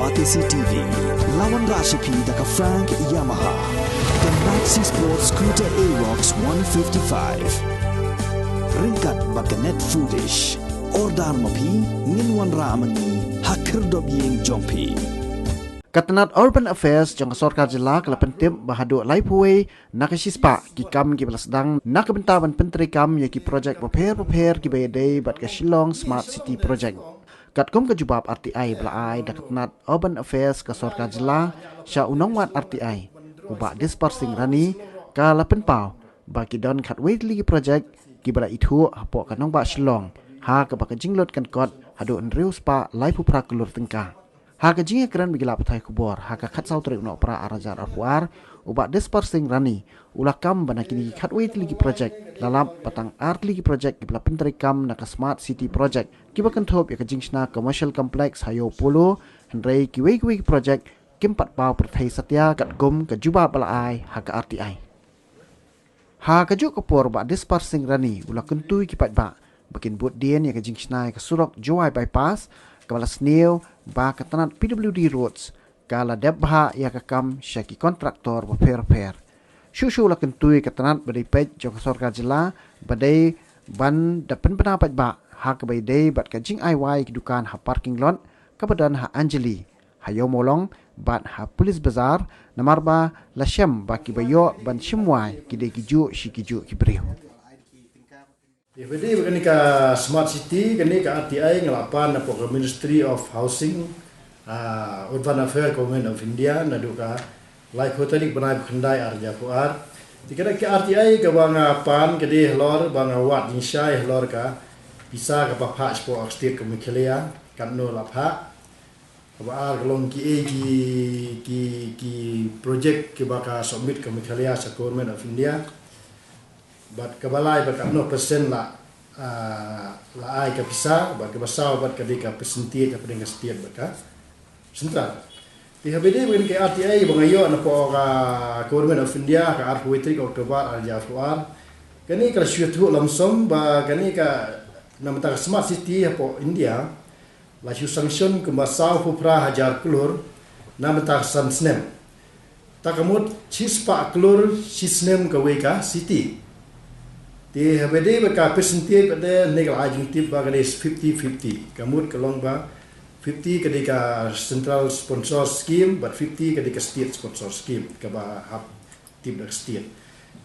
Batisi TV, lawan Rashipi daka Frank Yamaha, dan Maxi Sport Scooter Aerox 155. Ringkat baganet foodish, ordar mapi, nginwan ramani, hakir dobyeng jompi. Katanat Urban Affairs jang Sorkar Jila kala pentip bahadu laipuwe nakasispa ki kam ki belasdang nakabentaban penteri kam ya ki projek repair ki bayadai bat ke Shillong Smart City Project. Katkom ke jubab RTI belai da katanat Urban Affairs ke Sorkar Jila sya unongwat RTI ubak dispersing rani kala penpau bagi don katwe li projek ki bala itu hapo kanong ba Shillong ha ke baka jinglot kan kot hadu enriu spa laipu prakulur tengkah. Haka jinga keran bigila patai kubor, haka kat sau terik nak pra arajar arpuar, ubak dispersing rani, ulakam bana kini katwe ligi projek, lalap patang art ligi projek kibla penteri kam naka Smart City Project, kiba kentop ya kejingsna commercial complex hayo polo, hendrai kiwe projek, kimpat pau pertai satya kat gom ke juba balai haka RTI. Haka juk kapor ubak dispersing rani, ulak kentui kipat ba, bakin buat dien ya kejingsna ke surok Joai bypass, kepala Sneo ba katanat PWD Roads kala debha ya kakam syaki kontraktor repair. Syushu la kentui katanat badai pej jok Sorkar Jila badai ban dapen pendapat ba ha ke badai bat kajing IY kedukan ha parking lot kebadan ha Anjali hayo molong bat ha polis bazar namar ba la syam ba ki bayo ban syamwai kide kiju shikiju kibriu. Jadi begini ke Smart City, begini ke RTI ngelapan apa ke Ministry of Housing, Urban Affairs Government of India, nadu ke like hotelik benai kendai arja puar. Jika ke RTI ke bangga pan ke di lor bangga wat insya lor ke bisa ke bapak sport state ke Mikhalia kan no lapha. Kebar kelong ki project ke baka submit ke Mikhalia sa Government of India. Bat kebalai bat no persen la ai ka pisa bat ke basau bat ke dika persentage apa dengan setiap bat sentral di habede begini ke RTI bangayo na po ka Government of India ka arpuitrik Oktober al Jafuar kani ka syutu lamsom ba kani ka namata Smart City hapo India la syu sanction ke basau pupra hajar klur namata samsnem takamut chispa klur sisnem ke weka city di HBD baka persentage pada negal ajing tip baka des 50-50. Kamut kelong ba 50 ketika central sponsor scheme, but 50 ketika state sponsor scheme. Kaba hab tip dak state.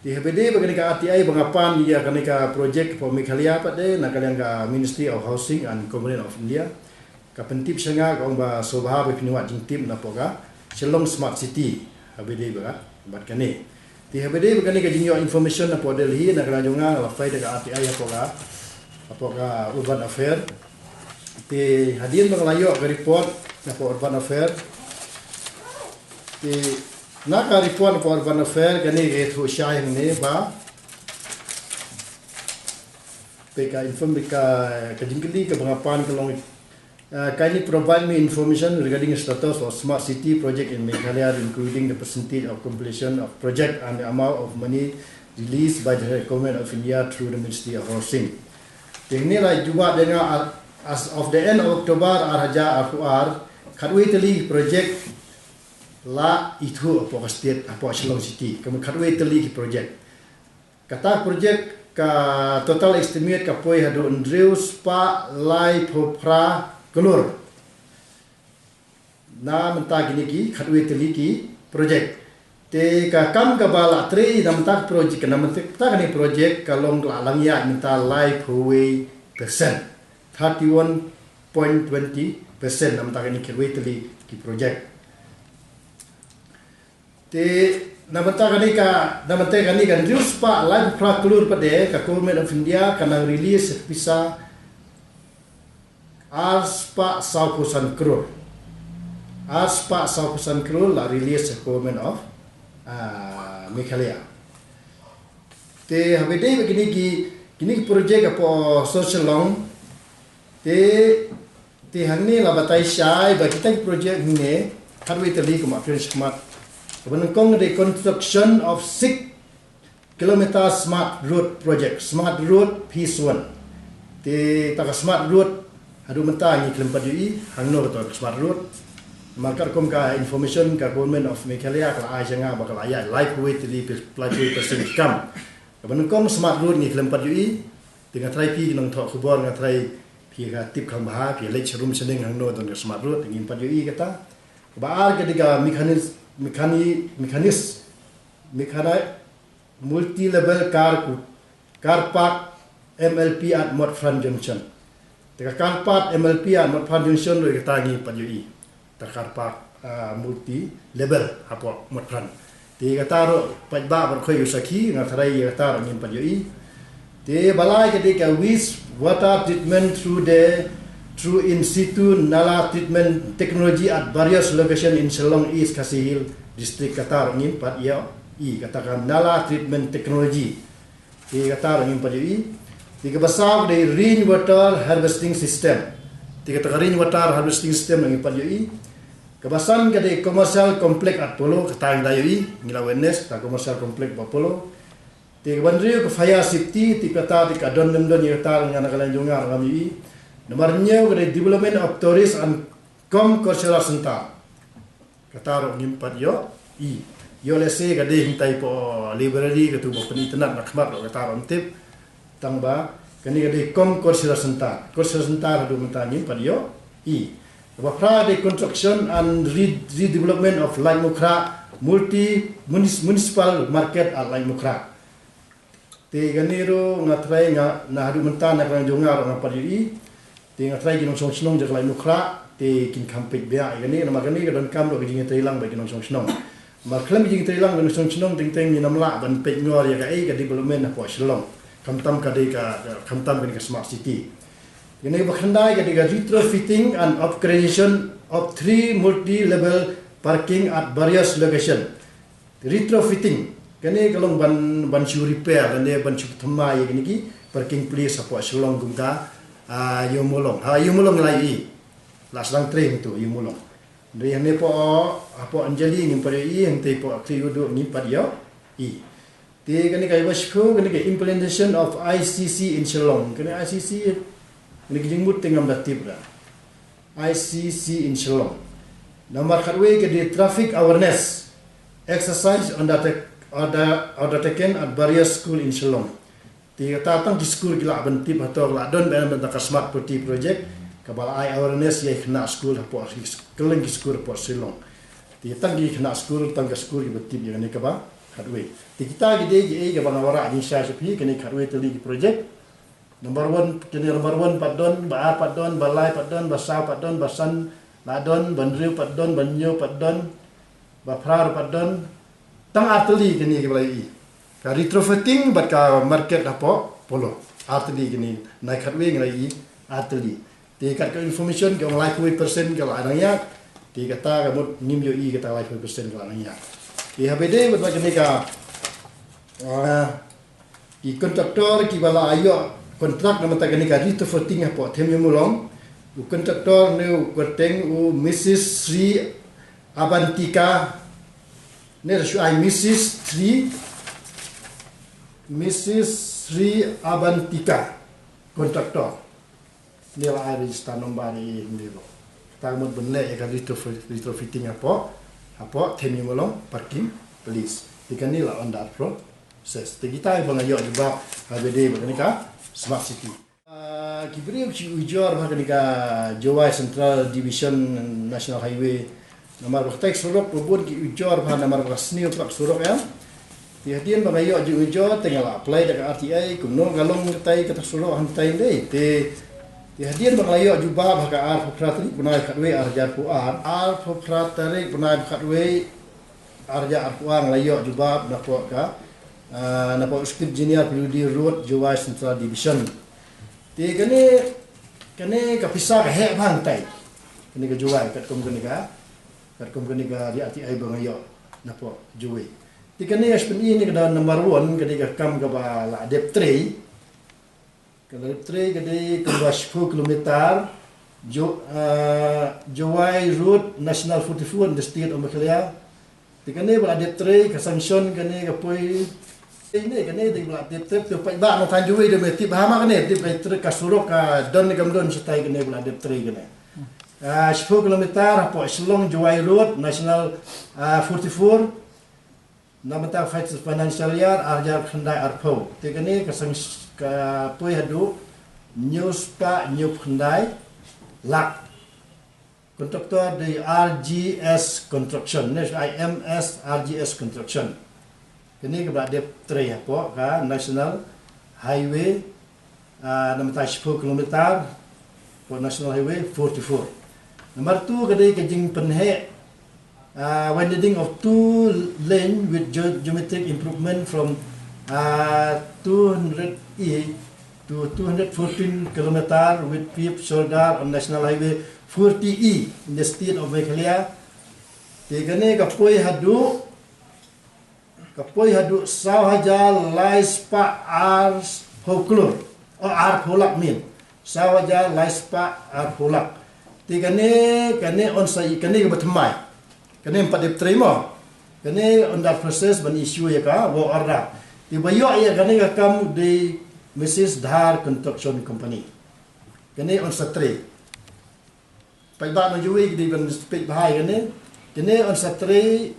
Di HBD baka ketika RTI bangapan ia ketika projek for Meghalaya pada nakalang ka Ministry of Housing and Government of India. Ka pentip sanga kong ba sobaha pinuat jing tip na poga Shillong Smart City HBD baka bat kane. Di HBD begini ke jinyo information na po Delhi na kalajonga la fay daga RTI apoka Urban Affairs. Di hadin manglayo ke report na po Urban Affairs. Di naka report na po Urban Affairs kani eto siya ni ba peka inform ka kajingkeli ke bangapan kalong kindly provide me information regarding the status of Smart City project in Meghalaya, including the percentage of completion of project and the amount of money released by the Government of India through the Ministry of Housing. Inilah juga dengan as of the end of October arhaja akuar kadwe teli project la itu apa state apa Shillong City kamu kadwe teli project kata project ka total estimate ka poi hadu Andrews pa lai popra kelur na mentah gini ki kadwe teli ki project te ka kam ka bala tre na mentah project na mentah ni project kalong lang ya mentah live away percent 31.20% na mentah ni kadwe teli ki project te na mentah ni kan reduce pa live pra kelur pade ka Government of India kanang release bisa Aspa 1,000 crore. Aspa 1,000 crore la release Government of Meghalaya. Te habede begini project apa social loan. Te hangni la batai syai ba kita project ni kadwe teli ko ma friends smart. Kebanakong the construction of 6 km smart road project. Smart road phase 1. Te taka smart road adu mentah ni kelempat UI hangno betul smart road maka kom ka information ka government of Meghalaya ka ai janga bakal ayat live way tili pelajui persen kam kaban kom smart road ni kelempat UI dengan try pi nang thok khubor nang try pi ka tip khang baha pi lech room seneng hang no don smart road ngin pat UI kata ba ar ketika mekanis multi level car park MLP at Motfran Junction. Teka car park MLP at Motfran Junction lo kata ngi pat UI ta car park multi level apo Motfran. Ti kata ro pat ba ber khoy usaki ngatrai kata ro ngin pat UI. Ti balai ketika water treatment through in situ nala treatment technology at various location in Selong East Kasihil district kata ngin pat ya I katakan nala treatment technology. Ti kata ngin pat I tiga besar dari rainwater harvesting system. Tiga kata rainwater harvesting system ngin pat I kebasan dari commercial complex at Polo kata ngin I ngila witness kata commercial complex at Polo. Tiga bandrio ke fire safety ti kata ti kadon don kata ngana kalan jongar ngami Nomor dari development of tourist and cultural center. Kata ro ngimpat yo yo lese kade hintai po library ketu po penitinan nak khabar ro kata ro tip tangba kani kade cultural center. Cultural center adu menta ngimpat yo Bapra de construction and redevelopment of Lai Mukra municipal market at Lai Mukra. Te ganiro ngatrai na adu menta nak lang jongar ngapa diri Tengah try ginong song senong jak lai mukra te kin kampik bia gani nama gani kadon kam do gijing telang bagi ginong song senong mar klam gijing telang ginong song senong ting ting ni namla ban pek ngor ya ka ka development apa selong kamtam ka de ka kamtam ka smart city gani bakhandai ka de retrofitting and upgradation of 3 multi level parking at various location retrofitting gani kalong ban chu repair gani ban chu thama ya gani ki parking place apa selong gumta yumulong lai la sedang train tu yumulong dari hane po apo anjali ngim pare hente po akli udu ngim pare yo te kani kai wasku kani kai implementation of ICC in Shillong kani ICC ni kijingmut tengam datib ra ICC in Shillong nomor khatwe ke di traffic awareness exercise undertaken at various school in Shillong Tiga tatang di school gila bentip atau gila don ben bentang smart putih project kabal ai awareness ye kena school hapo keleng ki school hapo Silong. Tiga tang gi kena school tang ke school bentip yang ni kaba kadwe. Kita gide ge ge bang awara ni sya sepi kini kadwe teli ki project. Number 1 kini number 1 padon ba padon balai padon basa padon basan ladon bandriu padon banyo padon baprar padon tang ateli kini ke balai ka retrofitting bat ka market apo Polo atli gini naik hatwe ngai atli ti kat ka information ke online persen ke ananya ti kata ka mot nim yo kata live persen ke ananya ti habede bat gini ka i kontraktor ki bala ayo kontrak nama ta gini ka retrofitting apo them yo mulong u kontraktor ne koteng u Mrs Sri Abantika ne shu ai Mrs. Sri Abantika kontraktor nila ari sta nombor ini lo tamut benle ka retrofitting apo themi molong parking police dikanila on that process kita bang ayo juga habede bagnika smart city kibri ujor bagnika Jowai Central Division National Highway nomor baktek surok pubun ki ujor ba nomor rasni pak surok ya Tiadian bangayo ji ujo tengah apply dekat RTI kuno galong ketai kata solo hantai dei te tiadian bangayo juba baka ar pratri punai khatwe arja puar ar pratri punai khatwe arja puang layo juba napo ka napo skip engineer Purudi Road Jowai Central Division te kene kapisa ka he bangtai kene ka Jowai kat kom kene ka di RTI bangayo napo Jowai Tikani aspen ini kada number 1 kada kam ka la dep 3 kada 10 kilometer Jowai Road National 44 in the state of Meghalaya tikani bala dep 3 ka sanction kani ka poi ini kani di bala dep 3 to pai ba no tan Jowai de meti ba ma kani dep 3 ka surok ka don kam don setai kani bala dep 3 kani 10 kilometer hapo Shillong Juwai Road National 44 namata financial year arjar khandai arpo tegane kasang ka poi hadu news pa new khandai lak kontraktor di RGS Construction IMS RGS Construction kini ke berada tre hapo ka National Highway namata 10 kilometer for National Highway 44 Nomor 2 kadai kajing penhe widening of 2 lane with geometric improvement from 200E to 214 km with fifth shoulder on National Highway 40E in the state of Meghalaya. Tegane kapoi hadu saw haja lais pa ars hoklur or ar holak min saw haja lais pa ar holak Tigane kane on sai kane ke bertemai. Kane empat dia terima. Kane under process ban issue ya ka wo arda. Di bayo ya kane ka kam di Mrs. Dhar Construction Company. Kane on satre. Pai ba no juwi di ban speak bahai kane on satre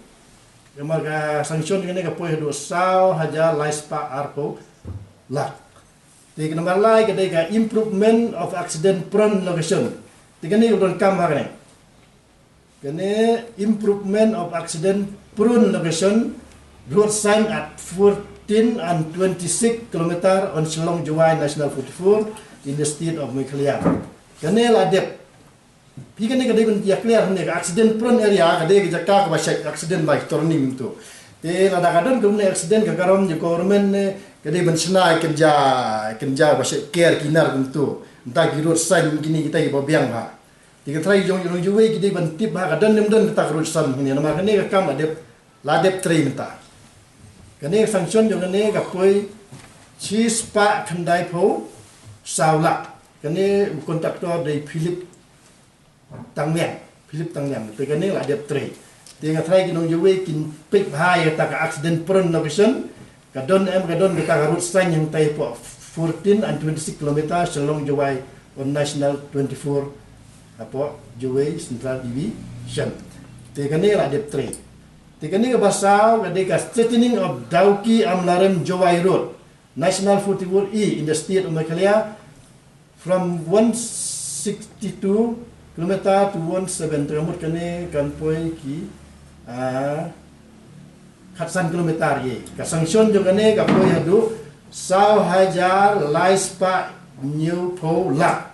Yamal ka sanction kane ka poi do saw haja laispa arpo lak. Di nomor lai kane ka improvement of accident prone location. Tiga ni udah kam hari. Kene improvement of accident prone location road sign at 14 and 26 km on Shillong Juwai National 44 in the state of Meghalaya. Kene ladep. Pi kene kadai kun ya clear ni accident prone area kadai ke jaka ka basyak accident bike turning tu. Te lada kadon kumne accident ka karom je government ne kadai ban senai kerja basyak care kinar tu. Entah road sign gini kita ibu biang ha. Tiga try jong juwe kita ban tip ha kadan nem kita road sign ni nama kene ka kam ladep tray minta. Kene sanction jong kene ka poi cheese pa khandai pho saula. Kene kontraktor dari Philip Tangyang. Te kene ladep tray. Tiga try jong juwe kin pick high ta ka accident prone location. Kadon kita road sign yang tai po 14 and 26 km Shillong Juwai on National 24 Juwai Central Division. Tegane la dep 3. Tegane ka basaw kadika straightening of Dauki Amlarem Juwai Road National 44E in the state of Meghalaya from 162 km to 17 km kane kan poi ki khatsan kilometer ye. Ka sanction jo kane ka poi hadu Saw hajar laispa new po lak.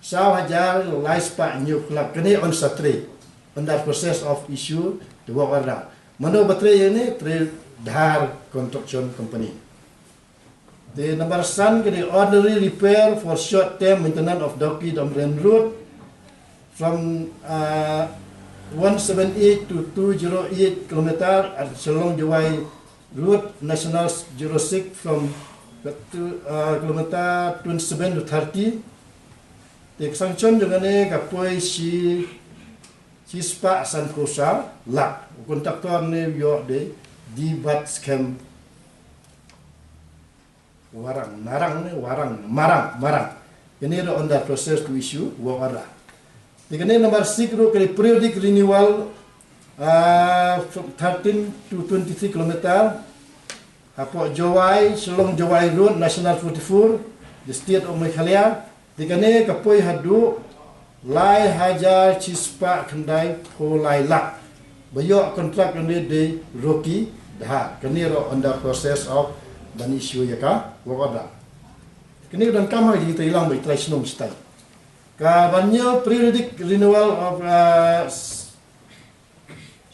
Saw hajar laispa new lak. Kini on satre. Under process of issue the work order. Mano batre ini Tre Dhar Construction Company. The number san kini ordinary repair for short term maintenance of Dauki Damren Road from 178 to 208 km at Shillong Juwai Road National 06 from kilometer 27 to 30. The sanction dengan ni kapoi si spa san kosa lak. Kontraktor ni yo de di bat scam marang. Ini ro under process to issue wara. Dengan number 6 ro kali periodic renewal from 13 to 23 km Hapo Juwai Shillong Juwai Road National 44 the state of Meghalaya dikane kapoi hadu lai hajar cispa khandai pho lai lak bayo kontrak kene de Rocky Dhar kene ro under process of ban issue ya ka wakoda kene dan kamai di ilang bai traditional style ka banyo periodic renewal of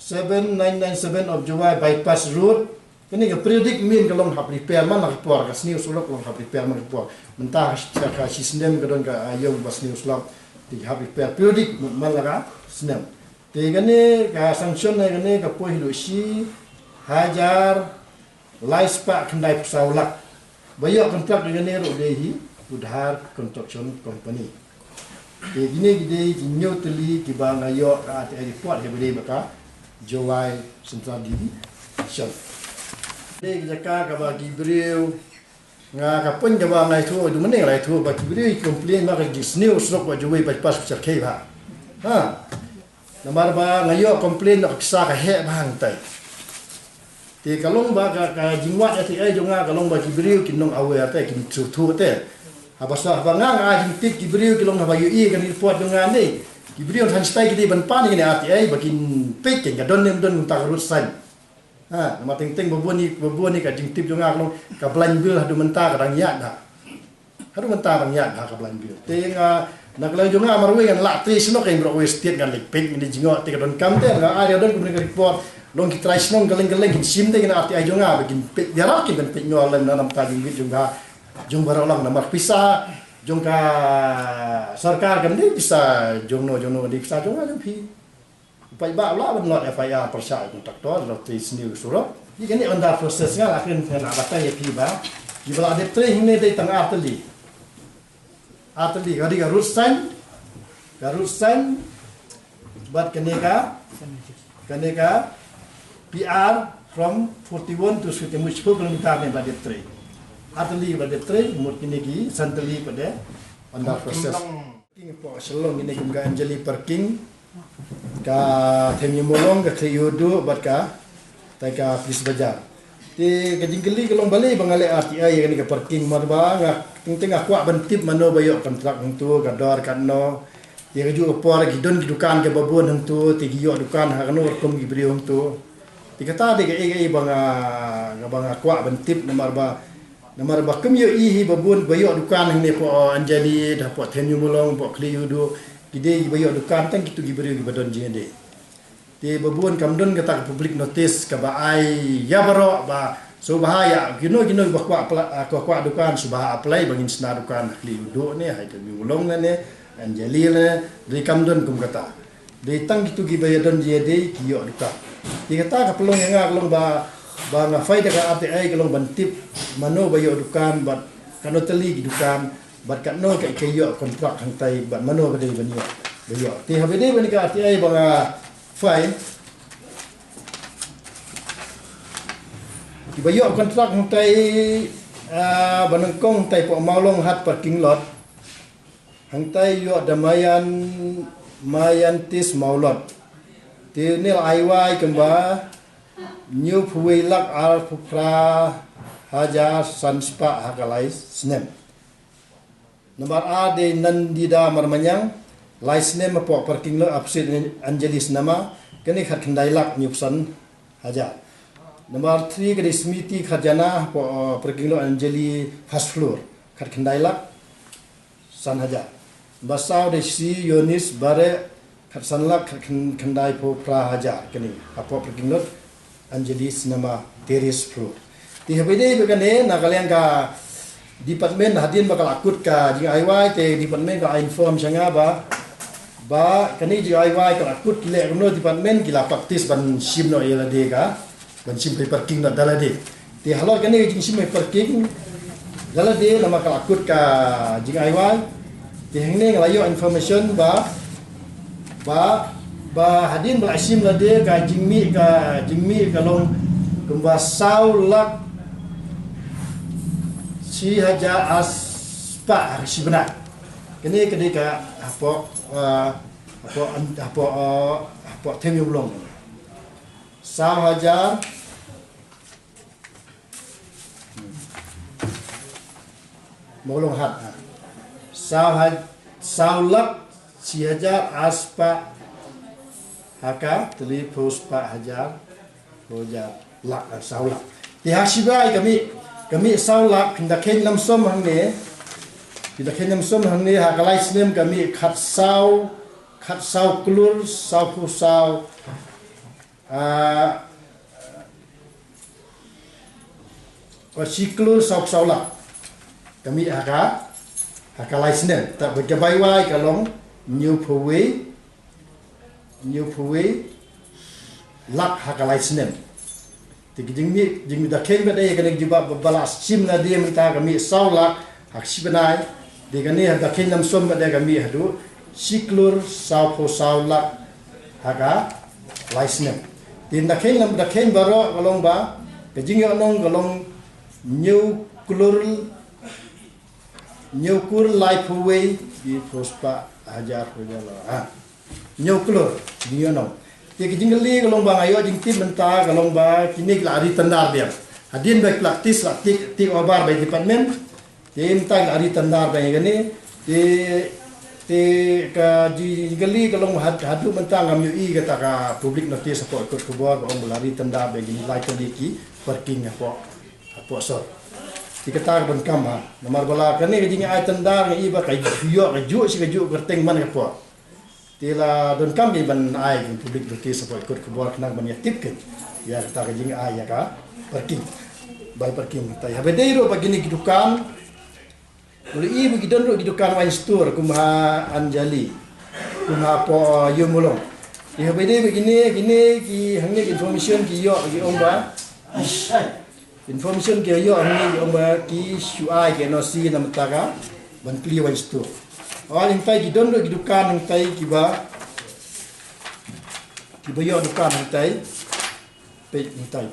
7997 of Juwai bypass road. Kini ke periodic mean kalau hap repair man nak por kas new sulok kalau hap repair man por. Mentah ka sistem kadon ka ayong bas new sulok di hap repair periodic man la sistem. Te gane ka sanction na gane ka po hidoshi hajar laispa khandai saulak. Bayo kontrak dengan ro dehi Udhar Construction Company. Te gine gide jinyo teli kibang ayo at report hebede baka Juwai Central Division. Dek jaka kaba Gibril nga kapun kaba ngai thu du mane lai thu ba Gibril complain ma ka gisneu srok ba Juwai bypass char khei ba Namar ba ngayo komplain nak pisah ka he bang tai. Ti kalong ba ka jingwat ati ai jonga kalong ba kibriu kinong awe ate kin tu te. Habasa ba nga jing tip kibriu kilong ba yu kan report jonga ni. Kibriu han stai kidi ban pan ni ati ai bakin pek ken don nem don tak rut san. Nama ting babon ni ka jing tip jonga kalong ka blan bil hadu menta ka dang ya dah. Hadu menta bang ya dah ka blan bil. Ting nak lang jonga marwe kan la tri sino ka imbro state kan lepek ni jingo te ka don kam te nga area don kumni report long ki try sino galeng kin sim te kan ati ai jonga bakin pek diarap kin pek nyolan nam ta jing jonga jong barolang namar pisah jong ka sarkar kan ni bisa jongno di bisa jonga jong pi pai ba la ban lot FIR persya kontraktor lo tri sini surat ni kan ni under process nga akhir na batang ya pi ba di bala de tre hine de tang atli gadi garut sign bat kaneka PR from 41 to 50 kilometer ne bade tre atli bade tre mut kini gi santali pada under process king po selong ini kumga anjali parking ka themi molong ka thiyudu bat ka taika police bajar ti kajingkeli kalong bali bangale RTI kan ka parking marba nga ting aku bentip mano bayo kontrak untuk gador kanno ya kaju por gidon di dukan ke babon untuk ti giyo dukan hakno kom gibri untuk ti kata de ge banga aku bentip nomor ba kem yo ihi babon bayo dukan ne po anjali da po tenyu mulong po kliyudu gide bayo dukan tang kitu gibri gibadon jende ti babon kamdon kata public notice ka ba ai ya baro ba so bahaya gino bakwa dukan subah apply bangin sna dukan kli udo ne hai te ulong ne anjali ne di kamdon kum kata di tang gitu gi bayadon je de kiyo duka di kata ka pelong nga long ba nga fai da ka ATI kalong bantip mano bayo dukan bat kano teli gi dukan bat kano ka kiyo kontrak hang tai bat mano ba de banyo bayo ti habede bani ka ATI banga fai bayo kontrak huntai banangkong tai po maulong hat parking lot hantai yo mayantis maulot ti nil aiwai kemba new puilak al pupra hajar sanspa hakalais snem nomor a de nandida marmanyang laisnem po parking lot opposite angelis nama kini khat khandailak nyupsan hajar. Nomor 3 kadi smiti kharjana parking lot anjali first floor khat khandailak san haja basau de si yonis bare khat sanlak khat khandai po pra haja kani apo parking lot anjali nama terrace floor ti habide begane nagalian ka department hadin bakal akut ka jing aiwai te department ka inform sanga ba kani jing aiwai ka akut le no department gila praktis ban sim no yela de ka ban sim parking na dalade ti halor kani jing sim parking dalade nama ka akut ka jing aiwai ti hengne ngalayo information ba hadin bal sim lade ka jingmi ka long kembasau lak si haja aspa si benar kini ka apa temi ulong sau haja molong hat sau lak si haja aspa haka teli puspa hajar hoja lak sau lak ti hasibai kami sau lak pindah ken lam som hangne hakalai snem kami khat sau klur sau pusau klur sau lak kami hakalai snem tak berjabai wai kalong new puwe lak hakalai snem jing da ken bade kan jiba balas sim na dia minta kami sau lak hak sibenai de kan ni da ken nam som bade kami hadu siklur sau lak haka laisnem tin da ken baro galong ba kejing yo nong galong new kur life away di prospa hajar hojala nyau kelur dia nom dia kejingeli kalau bang ayo jing tim mentah kalau bang kini lari tendar dia hadin baik praktis laktik tik obar baik department tim tang lari tendar baik gini ti ka jingeli kalau hadu mentah ngam ui kata ka public notice apa ikut kebuat orang lari tendar baik gini lai tadi parking apa sort dikata ban kam ha nomor bala kani kejing ai tendar ngai ba kai ju si ju kerteng man apa tila don kam gi ban ai public notice apa ikut kebuat kena ban tip ke ya kata kejing ai ya ka parking by parking tai habe dei ro pagini kidukan uli ibu gidan ro kidukan wine store kumha anjali kumha po yumulong di habe dei begini ki hangne information ki yo gi omba information ke yo hangne gi omba ki shuai ke no si nam taga ban kli wine store awal intai gidan ro kidukan intai kiba yo dukan intai pe intai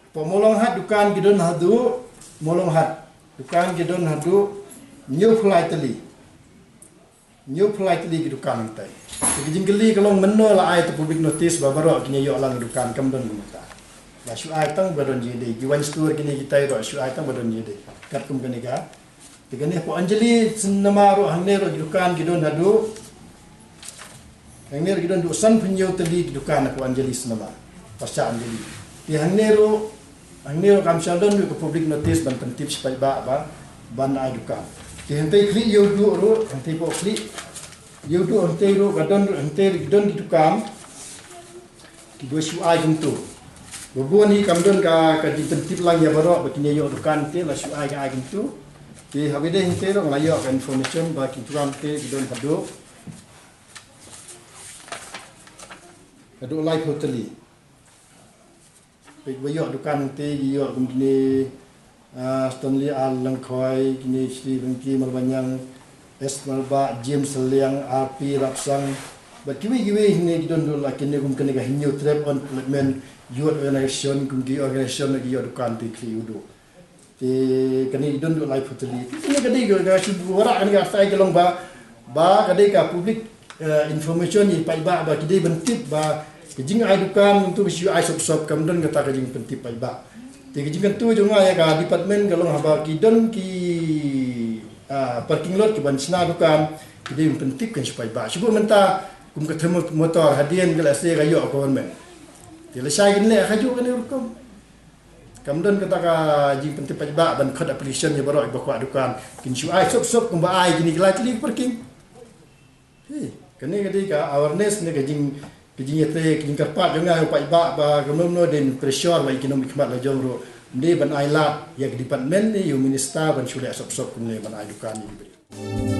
Pemolong hat dukan gidon hadu molong hat dukan gidon hadu new flight tali gidukan tai gijing geli kalau menno la ai tu public notice babaro kini yo lang dukan kamdon gumata la shu ai tang badon jede jiwan store kini kita ro shu ai tang badon jede kat kum kini ga digane po anjali sinamaro hanero dukan gidon hadu hanero gidon du san punyo tali gidukan ko anjali sinama pasca anjali di hanero kam shalon ke public notice ban pentip supaya ba ban ai dukan ti hentai klik yo du ro hentai po klik yo du hentai ro gadon hentai gidon di dukan di dua shu ai juntu bobon hi kam don ka di pentip lang ya baro bakini yo dukan te la shu ai ga juntu ti habide hentai ro ngayo ka information ba ki dukan te gidon hado live hoteli bayok dukan te yo kini Stanley Al Langkoi kini Sri Bengki Malbanyang S Malba James Liang RP Rapsang bakiwi ni gidon do la kini kum kini ga hinyo trap on development youth organization kum di organization lagi yo dukan te kli udo te kini gidon do live hoteli kini kadi ga wara kan ga sai gelong ba kadi ka public information ni pai ba kidi bentit ba kejing ai dukan untuk isu ai sop kamdon kata kejing pentip pai ba te kejing kan tu jonga ya ka department kalau haba kidon ki parking lot ki bansna dukan kidi pentip kan supaya ba syukur menta kum ketemu motor hadian gelase kayo government te le sai gin le khaju kan urkom kamdon kata ka jing pentip pai ba ban khad application ya baro ba kwa dukan kin su ai sop kum ba ai gini kelati parking kene kadi ka awareness ne kejing yete kini karpat jangan upai ba kemudian den pressure ba economic mat la jomro ni ban ai lat ya department ni you minister ban sudah sop kemudian ban ai dukan ni